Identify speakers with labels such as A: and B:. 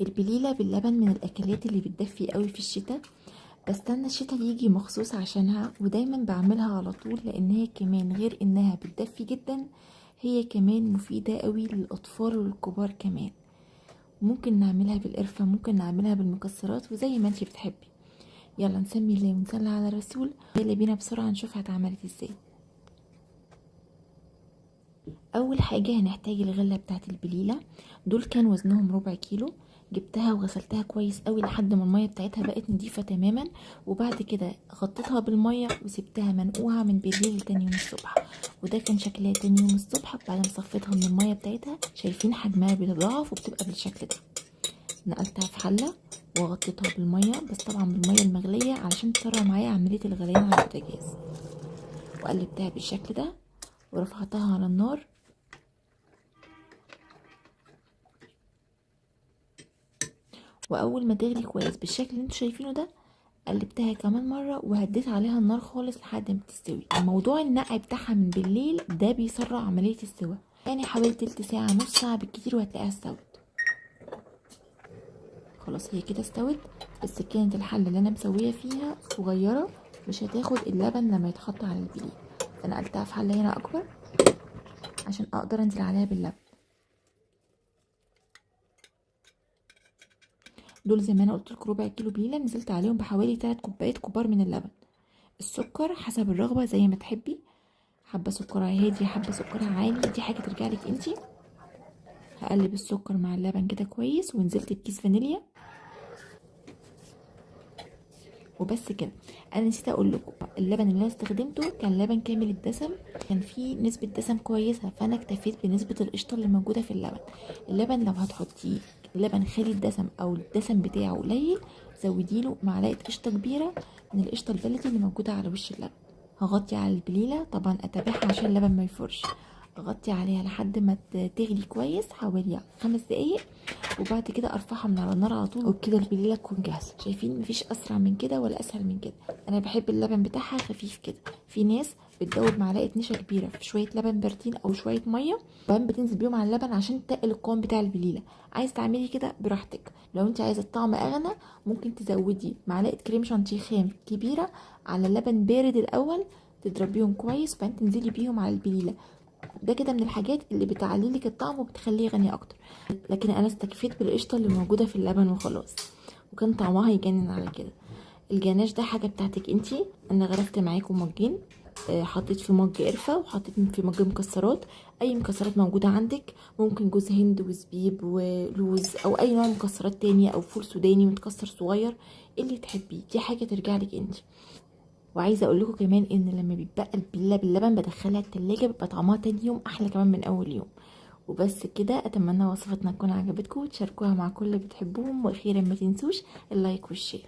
A: البليلة باللبن من الاكلات اللي بتدفي قوي في الشتاء. بستنى الشتاء يجي مخصوص عشانها، ودايما بعملها على طول لان هي كمان غير انها بتدفي جدا، هي كمان مفيدة قوي للاطفال وللكبار كمان. ممكن نعملها بالقرفة، ممكن نعملها بالمكسرات، وزي ما انتي بتحبي. يلا نسمي الله ونصلي على الرسول. يلا بينا بسرعة نشوف هتعملت ازاي. اول حاجة هنحتاج الغلة بتاعت البليلة. دول كان وزنهم 1/4 كيلو. جبتها وغسلتها كويس قوي لحد ما المية بتاعتها بقت نضيفة تماما، وبعد كده غطيتها بالمية وسبتها منقوعة من بالليل لتاني يوم الصبح. وده كان شكلها تاني يوم الصبح بعد ما صفيتها من المية بتاعتها. شايفين حجمها بيتضاعف وبتبقى بالشكل ده. نقلتها في حلة وغطيتها بالمية، بس طبعا بالمية المغلية علشان تسرع معايا عملية الغليان على البوتاجاز. وقلبتها بالشكل ده ورفعتها على النار. واول ما تغلي كويس بالشكل اللي انتوا شايفينه ده، قلبتها كمان مره وهديت عليها النار خالص لحد ما تستوي. موضوع النقع بتاعها من بالليل ده بيسرع عمليه السوا، يعني حوالي تلت ساعه نص ساعه بالكتير وهتلاقيها استوت. خلاص هي كده استوت، بس كانت الحله اللي انا مسويه فيها صغيره، مش هتاخد اللبن لما يتحط على البليل. فنقلتها في حله هنا اكبر عشان اقدر انزل عليها باللبن. دول زي ما انا قلت لكم 1/4 كيلو بليله، نزلت عليهم بحوالي 3 كوبايات كبار من اللبن. السكر حسب الرغبه زي ما تحبي، حابه سكرها هادي حابه سكرها عالي، دي حاجه ترجع لك انتي. هقلب السكر مع اللبن كده كويس، ونزلت بكيس فانيليا وبس كده. انا نسيت اقول لكم اللبن اللي انا استخدمته كان لبن كامل الدسم، كان فيه نسبه دسم كويسه، فانا اكتفيت بنسبه القشطه اللي موجوده في اللبن. اللبن لو هتحطيه لبن خالي الدسم او الدسم بتاعه قليل، زوديله معلقه قشطه كبيره من القشطه البلدي اللي موجوده على وش اللبن. هغطي على البليله طبعا اتابعها عشان اللبن ما يفرش. اغطي عليها لحد ما تغلي كويس حوالي 5 دقايق، وبعد كده ارفعها من على النار على طول، وبكده البليله تكون جاهزه. شايفين مفيش اسرع من كده ولا اسهل من كده. انا بحب اللبن بتاعها خفيف كده. في ناس بتدوب معلقه نشا كبيره في شويه لبن بارتين او شويه ميه، وبعدين بتنزل بيهم على اللبن عشان تقل القوام بتاع البليله. عايز تعملي كده براحتك. لو انت عايزه الطعم اغنى، ممكن تزودي معلقه كريم شانتيه خام كبيره على اللبن بارد الاول، تضربيهم كويس وبعدين تنزلي بيهم على البليله. ده كده من الحاجات اللي بتعلي لك الطعم وبتخليه غني اكتر. لكن انا استكفيت بالقشطه اللي موجوده في اللبن وخلاص، وكان طعمها يجنن على كده. الجناش ده حاجه بتاعتك انتي. انا غرفت معاكم مجين، حطيت في مج قرفه وحطيت في مج مكسرات. اي مكسرات موجوده عندك، ممكن جوز هند وزبيب ولوز او اي نوع مكسرات تانية او فول سوداني متكسر صغير، اللي تحبيه. دي حاجه ترجع لك انتي. وعايزه اقول لكم كمان ان لما بيتبقى البله باللبن بدخلها التلاجة، بيبقى طعمها تاني يوم احلى كمان من اول يوم. وبس كده، اتمنى وصفتنا تكون عجبتكم وتشاركوها مع كل اللي بتحبوهم، واخيرا ما تنسوش اللايك والشير.